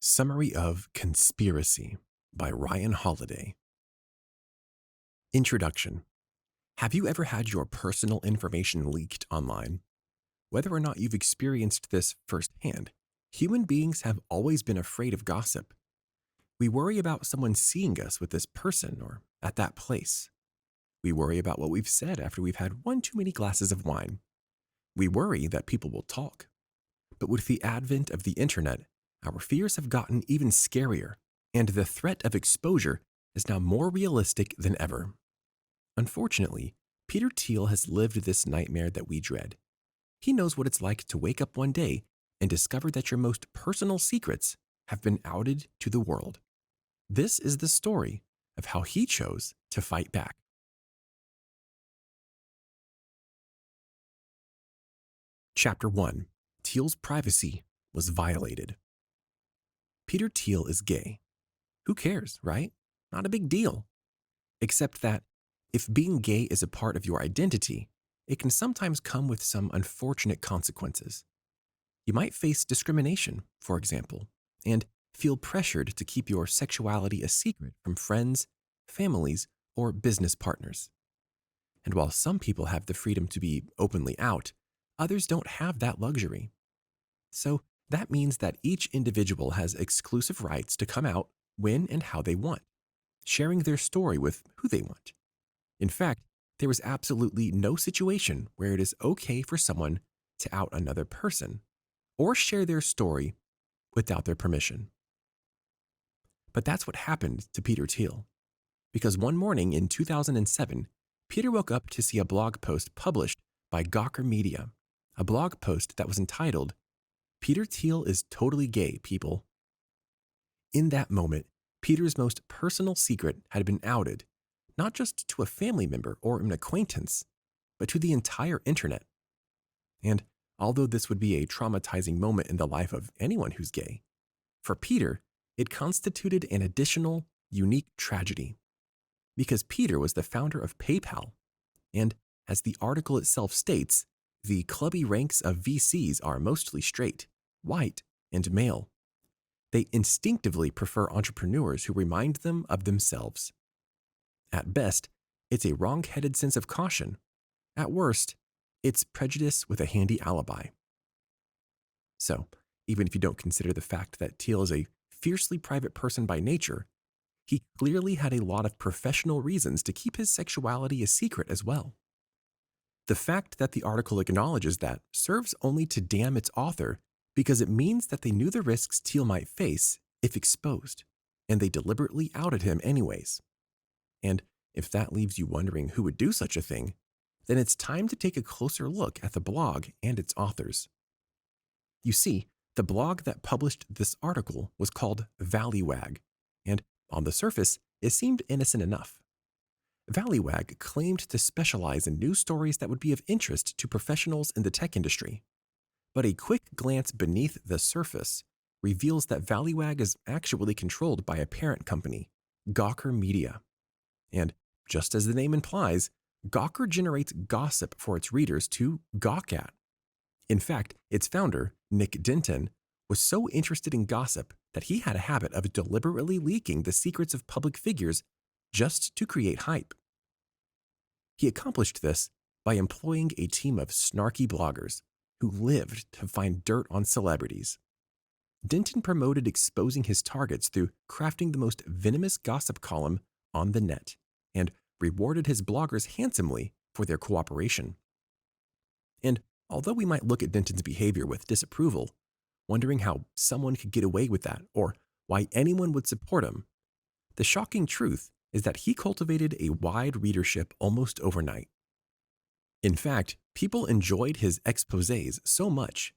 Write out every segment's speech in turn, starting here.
Summary of Conspiracy by Ryan Holiday. Introduction. Have you ever had your personal information leaked online? Whether or not you've experienced this firsthand, human beings have always been afraid of gossip. We worry about someone seeing us with this person or at that place. We worry about what we've said after we've had one too many glasses of wine. We worry that people will talk. But with the advent of the internet, our fears have gotten even scarier, and the threat of exposure is now more realistic than ever. Unfortunately, Peter Thiel has lived this nightmare that we dread. He knows what it's like to wake up one day and discover that your most personal secrets have been outed to the world. This is the story of how he chose to fight back. Chapter 1. Thiel's privacy was violated. Peter Thiel is gay. Who cares, right? Not a big deal. Except that if being gay is a part of your identity, it can sometimes come with some unfortunate consequences. You might face discrimination, for example, and feel pressured to keep your sexuality a secret from friends, families, or business partners. And while some people have the freedom to be openly out, others don't have that luxury. So that means that each individual has exclusive rights to come out when and how they want, sharing their story with who they want. In fact, there is absolutely no situation where it is okay for someone to out another person or share their story without their permission. But that's what happened to Peter Thiel, because one morning in 2007, Peter woke up to see a blog post published by Gawker Media, a blog post that was entitled, "Peter Thiel is totally gay, people." In that moment, Peter's most personal secret had been outed, not just to a family member or an acquaintance, but to the entire internet. And although this would be a traumatizing moment in the life of anyone who's gay, for Peter, it constituted an additional, unique tragedy. Because Peter was the founder of PayPal, and as the article itself states, the clubby ranks of VCs are mostly straight, white, and male. They instinctively prefer entrepreneurs who remind them of themselves. At best, it's a wrong-headed sense of caution. At worst, it's prejudice with a handy alibi. So, even if you don't consider the fact that Thiel is a fiercely private person by nature, he clearly had a lot of professional reasons to keep his sexuality a secret as well. The fact that the article acknowledges that serves only to damn its author because it means that they knew the risks Thiel might face if exposed, and they deliberately outed him anyways. And if that leaves you wondering who would do such a thing, then it's time to take a closer look at the blog and its authors. You see, the blog that published this article was called Valleywag, and on the surface, it seemed innocent enough. Valleywag claimed to specialize in news stories that would be of interest to professionals in the tech industry. But a quick glance beneath the surface reveals that Valleywag is actually controlled by a parent company, Gawker Media. And just as the name implies, Gawker generates gossip for its readers to gawk at. In fact, its founder, Nick Denton, was so interested in gossip that he had a habit of deliberately leaking the secrets of public figures just to create hype. He accomplished this by employing a team of snarky bloggers who lived to find dirt on celebrities. Denton promoted exposing his targets through crafting the most venomous gossip column on the net and rewarded his bloggers handsomely for their cooperation. And although we might look at Denton's behavior with disapproval, wondering how someone could get away with that or why anyone would support him, the shocking truth is that he cultivated a wide readership almost overnight. In fact, people enjoyed his exposés so much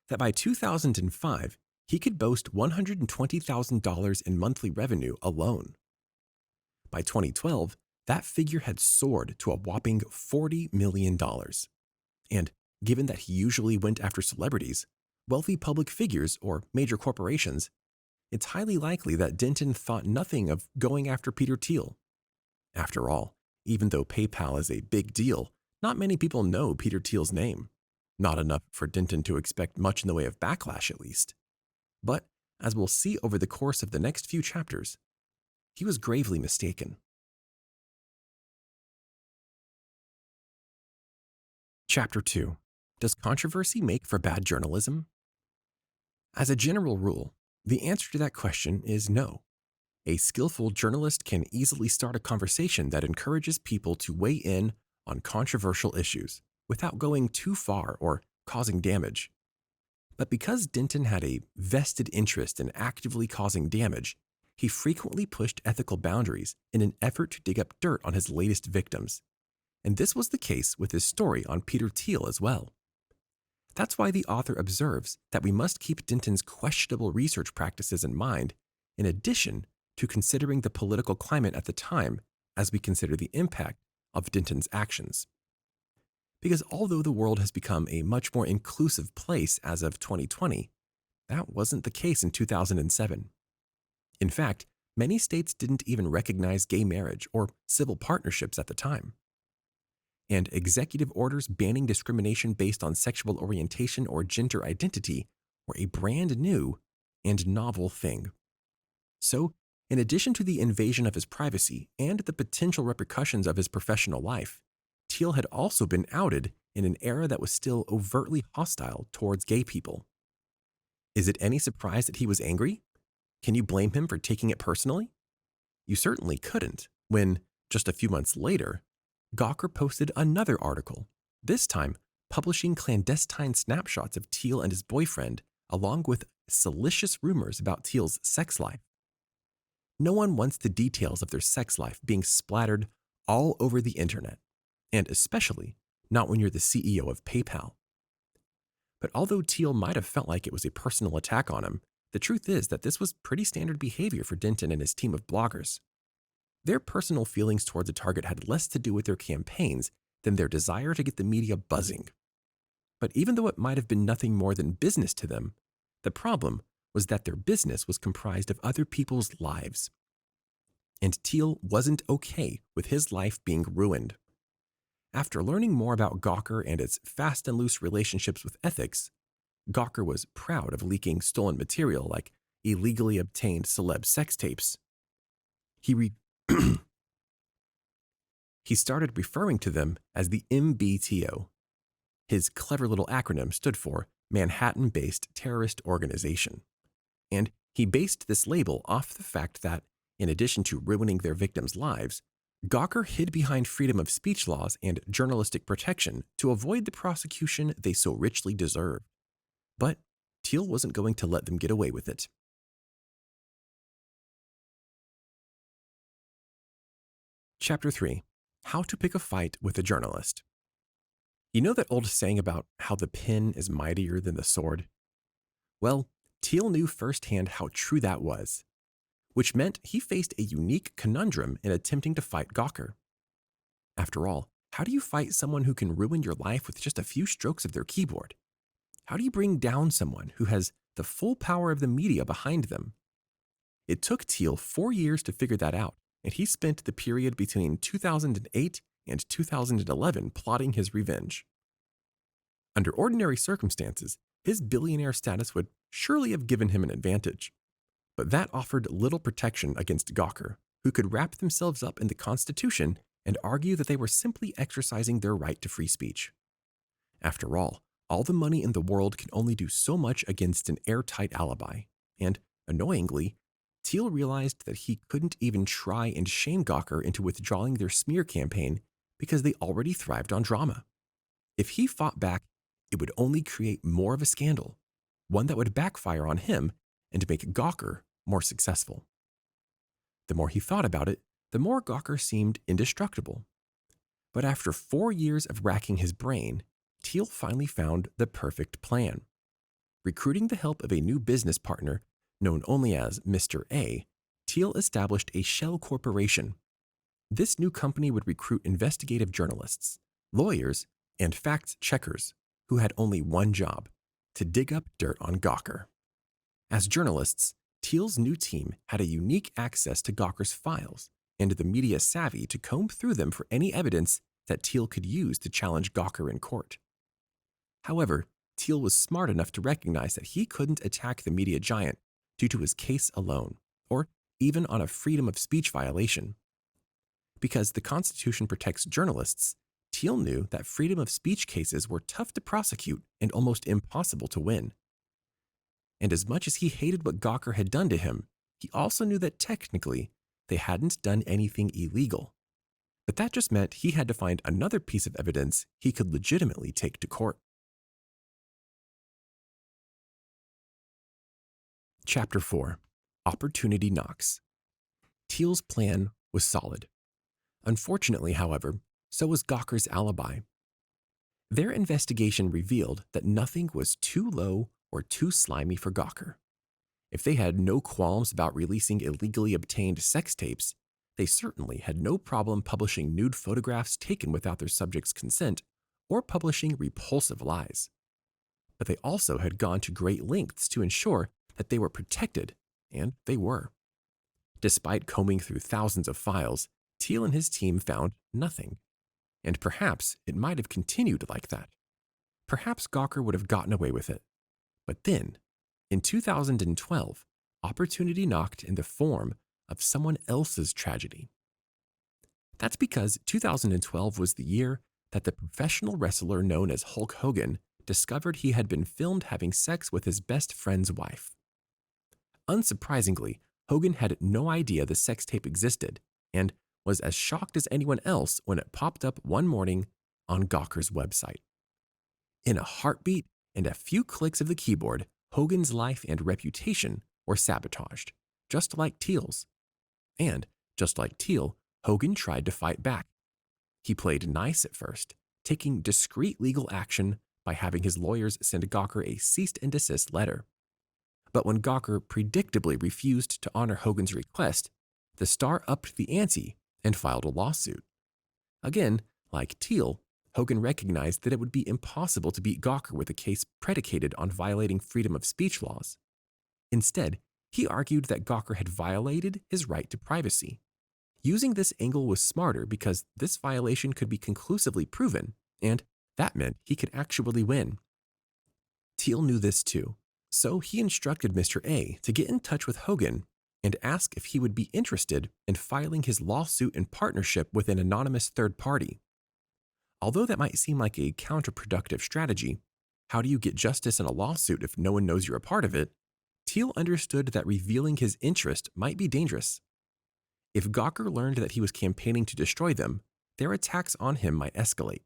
that by 2005, he could boast $120,000 in monthly revenue alone. By 2012, that figure had soared to a whopping $40 million. And given that he usually went after celebrities, wealthy public figures, or major corporations, it's highly likely that Denton thought nothing of going after Peter Thiel. After all, even though PayPal is a big deal, not many people know Peter Thiel's name. Not enough for Denton to expect much in the way of backlash, at least. But as we'll see over the course of the next few chapters, he was gravely mistaken. Chapter 2. Does controversy make for bad journalism? As a general rule, the answer to that question is no. A skillful journalist can easily start a conversation that encourages people to weigh in on controversial issues without going too far or causing damage. But because Denton had a vested interest in actively causing damage, he frequently pushed ethical boundaries in an effort to dig up dirt on his latest victims. And this was the case with his story on Peter Thiel as well. That's why the author observes that we must keep Denton's questionable research practices in mind, in addition to considering the political climate at the time as we consider the impact of Denton's actions. Because although the world has become a much more inclusive place as of 2020, that wasn't the case in 2007. In fact, many states didn't even recognize gay marriage or civil partnerships at the time. And executive orders banning discrimination based on sexual orientation or gender identity were a brand new and novel thing. So, in addition to the invasion of his privacy and the potential repercussions of his professional life, Thiel had also been outed in an era that was still overtly hostile towards gay people. Is it any surprise that he was angry? Can you blame him for taking it personally? You certainly couldn't when, just a few months later, Gawker posted another article, this time publishing clandestine snapshots of Thiel and his boyfriend, along with salacious rumors about Thiel's sex life. No one wants the details of their sex life being splattered all over the internet, and especially not when you're the CEO of PayPal. But although Thiel might have felt like it was a personal attack on him, the truth is that this was pretty standard behavior for Denton and his team of bloggers. Their personal feelings towards a target had less to do with their campaigns than their desire to get the media buzzing. But even though it might have been nothing more than business to them, the problem was that their business was comprised of other people's lives. And Thiel wasn't okay with his life being ruined. After learning more about Gawker and its fast and loose relationships with ethics, Gawker was proud of leaking stolen material like illegally obtained celeb sex tapes. He started referring to them as the MBTO. His clever little acronym stood for Manhattan-Based Terrorist Organization. And he based this label off the fact that, in addition to ruining their victims' lives, Gawker hid behind freedom of speech laws and journalistic protection to avoid the prosecution they so richly deserved. But Thiel wasn't going to let them get away with it. Chapter 3. How to pick a fight with a journalist. You know that old saying about how the pen is mightier than the sword? Well, Thiel knew firsthand how true that was, which meant he faced a unique conundrum in attempting to fight Gawker. After all, how do you fight someone who can ruin your life with just a few strokes of their keyboard? How do you bring down someone who has the full power of the media behind them? It took Thiel 4 years to figure that out, and he spent the period between 2008 and 2011 plotting his revenge. Under ordinary circumstances, his billionaire status would surely have given him an advantage. But that offered little protection against Gawker, who could wrap themselves up in the Constitution and argue that they were simply exercising their right to free speech. After all the money in the world can only do so much against an airtight alibi, and, annoyingly, Thiel realized that he couldn't even try and shame Gawker into withdrawing their smear campaign because they already thrived on drama. If he fought back, it would only create more of a scandal, one that would backfire on him and make Gawker more successful. The more he thought about it, the more Gawker seemed indestructible. But after 4 years of racking his brain, Thiel finally found the perfect plan. Recruiting the help of a new business partner known only as Mr. A, Thiel established a shell corporation. This new company would recruit investigative journalists, lawyers, and fact-checkers who had only one job: to dig up dirt on Gawker. As journalists, Thiel's new team had a unique access to Gawker's files and the media savvy to comb through them for any evidence that Thiel could use to challenge Gawker in court. However, Thiel was smart enough to recognize that he couldn't attack the media giant due to his case alone, or even on a freedom of speech violation. Because the Constitution protects journalists, Thiel knew that freedom of speech cases were tough to prosecute and almost impossible to win. And as much as he hated what Gawker had done to him, he also knew that technically they hadn't done anything illegal. But that just meant he had to find another piece of evidence he could legitimately take to court. Chapter 4. Opportunity Knocks. Thiel's plan was solid. Unfortunately, however, so was Gawker's alibi. Their investigation revealed that nothing was too low or too slimy for Gawker. If they had no qualms about releasing illegally obtained sex tapes, they certainly had no problem publishing nude photographs taken without their subjects' consent or publishing repulsive lies. But they also had gone to great lengths to ensure that they were protected, and they were. Despite combing through thousands of files, Thiel and his team found nothing. And perhaps it might have continued like that. Perhaps Gawker would have gotten away with it. But then, in 2012, opportunity knocked in the form of someone else's tragedy. That's because 2012 was the year that the professional wrestler known as Hulk Hogan discovered he had been filmed having sex with his best friend's wife. Unsurprisingly, Hogan had no idea the sex tape existed and was as shocked as anyone else when it popped up one morning on Gawker's website. In a heartbeat and a few clicks of the keyboard, Hogan's life and reputation were sabotaged, just like Teals. And, just like Thiel, Hogan tried to fight back. He played nice at first, taking discreet legal action by having his lawyers send Gawker a cease and desist letter. But when Gawker predictably refused to honor Hogan's request, the star upped the ante and filed a lawsuit. Again, like Thiel, Hogan recognized that it would be impossible to beat Gawker with a case predicated on violating freedom of speech laws. Instead, he argued that Gawker had violated his right to privacy. Using this angle was smarter because this violation could be conclusively proven, and that meant he could actually win. Thiel knew this too, so he instructed Mr. A to get in touch with Hogan and ask if he would be interested in filing his lawsuit in partnership with an anonymous third party. Although that might seem like a counterproductive strategy, how do you get justice in a lawsuit if no one knows you're a part of it? Thiel understood that revealing his interest might be dangerous. If Gawker learned that he was campaigning to destroy them, their attacks on him might escalate.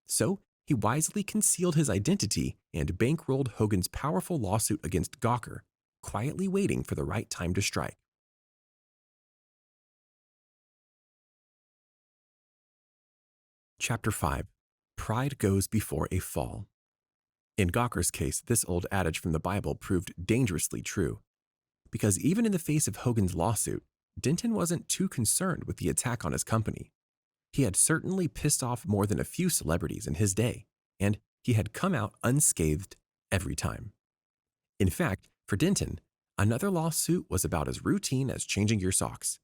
So he wisely concealed his identity and bankrolled Hogan's powerful lawsuit against Gawker, quietly waiting for the right time to strike. Chapter 5. Pride Goes Before a Fall. In Gawker's case, this old adage from the Bible proved dangerously true. Because even in the face of Hogan's lawsuit, Denton wasn't too concerned with the attack on his company. He had certainly pissed off more than a few celebrities in his day, and he had come out unscathed every time. In fact, for Denton, another lawsuit was about as routine as changing your socks.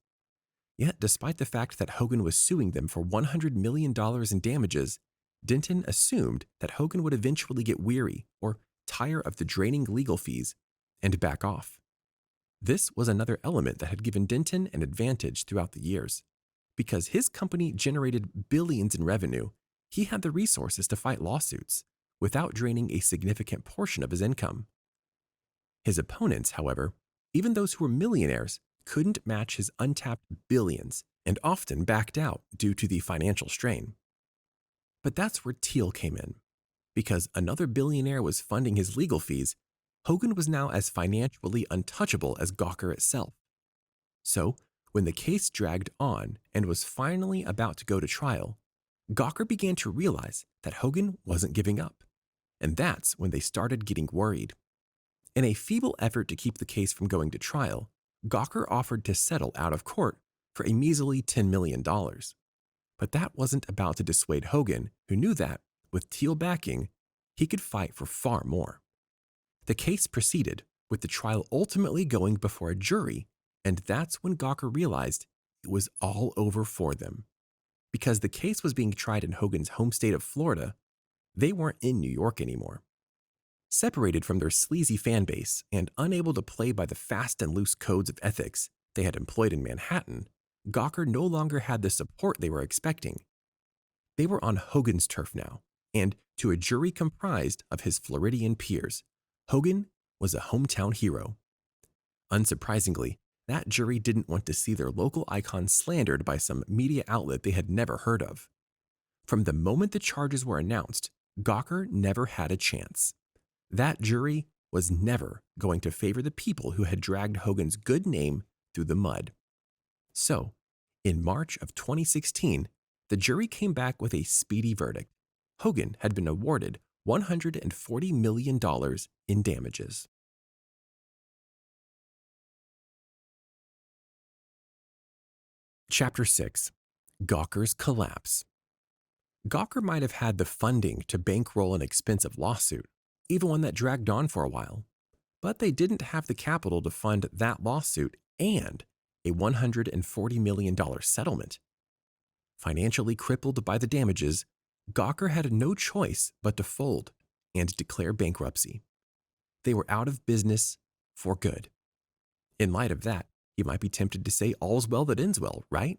Yet, despite the fact that Hogan was suing them for $100 million in damages, Denton assumed that Hogan would eventually get weary or tire of the draining legal fees and back off. This was another element that had given Denton an advantage throughout the years. Because his company generated billions in revenue, he had the resources to fight lawsuits without draining a significant portion of his income. His opponents, however, even those who were millionaires, couldn't match his untapped billions and often backed out due to the financial strain. But that's where Thiel came in. Because another billionaire was funding his legal fees, Hogan was now as financially untouchable as Gawker itself. So, when the case dragged on and was finally about to go to trial, Gawker began to realize that Hogan wasn't giving up. And that's when they started getting worried. In a feeble effort to keep the case from going to trial, Gawker offered to settle out of court for a measly $10 million. But that wasn't about to dissuade Hogan, who knew that, with Thiel backing, he could fight for far more. The case proceeded, with the trial ultimately going before a jury, and that's when Gawker realized it was all over for them. Because the case was being tried in Hogan's home state of Florida, they weren't in New York anymore. Separated from their sleazy fan base and unable to play by the fast and loose codes of ethics they had employed in Manhattan, Gawker no longer had the support they were expecting. They were on Hogan's turf now, and to a jury comprised of his Floridian peers, Hogan was a hometown hero. Unsurprisingly, that jury didn't want to see their local icon slandered by some media outlet they had never heard of. From the moment the charges were announced, Gawker never had a chance. That jury was never going to favor the people who had dragged Hogan's good name through the mud. So, in March of 2016, the jury came back with a speedy verdict. Hogan had been awarded $140 million in damages. Chapter 6. Gawker's Collapse. Gawker might have had the funding to bankroll an expensive lawsuit, even one that dragged on for a while, but they didn't have the capital to fund that lawsuit and a $140 million settlement. Financially crippled by the damages, Gawker had no choice but to fold and declare bankruptcy. They were out of business for good. In light of that, you might be tempted to say all's well that ends well, right?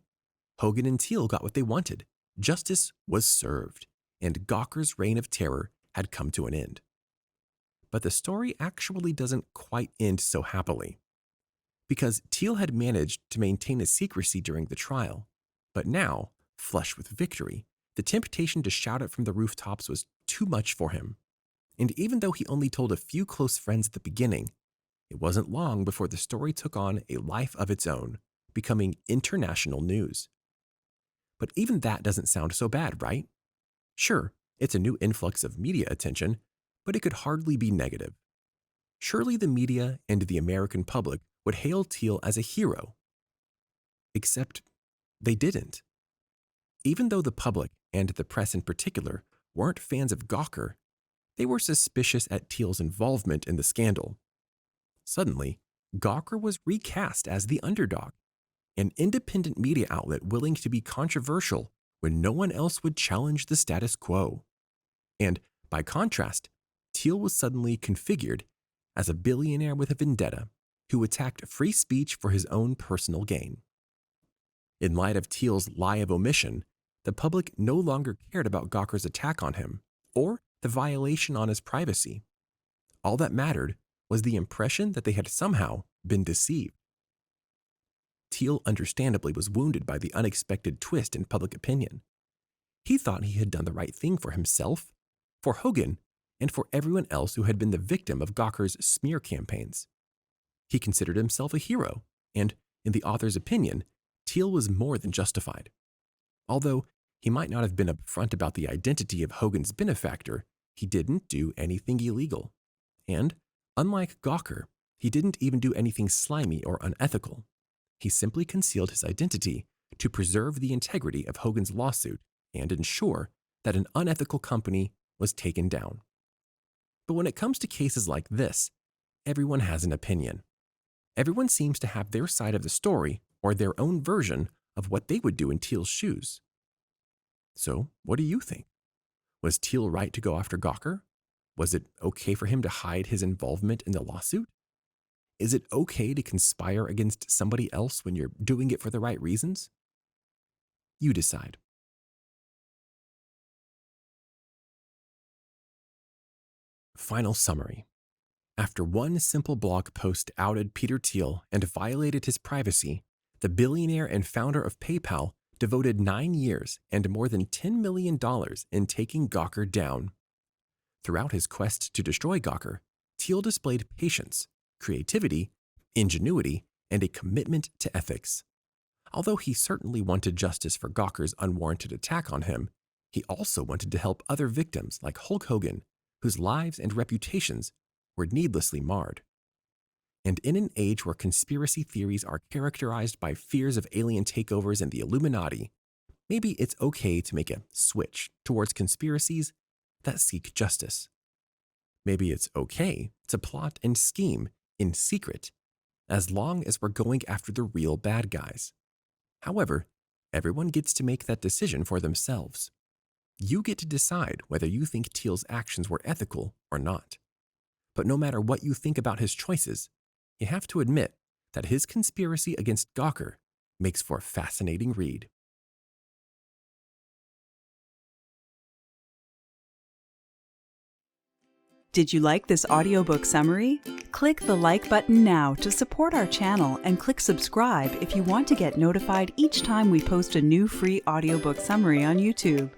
Hogan and Thiel got what they wanted. Justice was served, and Gawker's reign of terror had come to an end. But the story actually doesn't quite end so happily. Because Thiel had managed to maintain his secrecy during the trial, but now, flush with victory, the temptation to shout it from the rooftops was too much for him. And even though he only told a few close friends at the beginning, it wasn't long before the story took on a life of its own, becoming international news. But even that doesn't sound so bad, right? Sure, it's a new influx of media attention, but it could hardly be negative. Surely the media and the American public would hail Thiel as a hero. Except they didn't. Even though the public, and the press in particular, weren't fans of Gawker, they were suspicious at Thiel's involvement in the scandal. Suddenly, Gawker was recast as the underdog, an independent media outlet willing to be controversial when no one else would challenge the status quo. And, by contrast, Thiel was suddenly configured as a billionaire with a vendetta who attacked free speech for his own personal gain. In light of Thiel's lie of omission, the public no longer cared about Gawker's attack on him or the violation on his privacy. All that mattered was the impression that they had somehow been deceived. Thiel understandably was wounded by the unexpected twist in public opinion. He thought he had done the right thing for himself, for Hogan, and for everyone else who had been the victim of Gawker's smear campaigns. He considered himself a hero, and, in the author's opinion, Thiel was more than justified. Although he might not have been upfront about the identity of Hogan's benefactor, he didn't do anything illegal. And, unlike Gawker, he didn't even do anything slimy or unethical. He simply concealed his identity to preserve the integrity of Hogan's lawsuit and ensure that an unethical company was taken down. But when it comes to cases like this, everyone has an opinion. Everyone seems to have their side of the story or their own version of what they would do in Thiel's shoes. So, what do you think? Was Thiel right to go after Gawker? Was it okay for him to hide his involvement in the lawsuit? Is it okay to conspire against somebody else when you're doing it for the right reasons? You decide. Final summary. After one simple blog post outed Peter Thiel and violated his privacy, the billionaire and founder of PayPal devoted 9 years and more than $10 million in taking Gawker down. Throughout his quest to destroy Gawker, Thiel displayed patience, creativity, ingenuity, and a commitment to ethics. Although he certainly wanted justice for Gawker's unwarranted attack on him, he also wanted to help other victims like Hulk Hogan, whose lives and reputations were needlessly marred. And in an age where conspiracy theories are characterized by fears of alien takeovers and the Illuminati, maybe it's okay to make a switch towards conspiracies that seek justice. Maybe it's okay to plot and scheme in secret, as long as we're going after the real bad guys. However, everyone gets to make that decision for themselves. You get to decide whether you think Thiel's actions were ethical or not. But no matter what you think about his choices, you have to admit that his conspiracy against Gawker makes for a fascinating read. Did you like this audiobook summary? Click the like button now to support our channel and click subscribe if you want to get notified each time we post a new free audiobook summary on YouTube.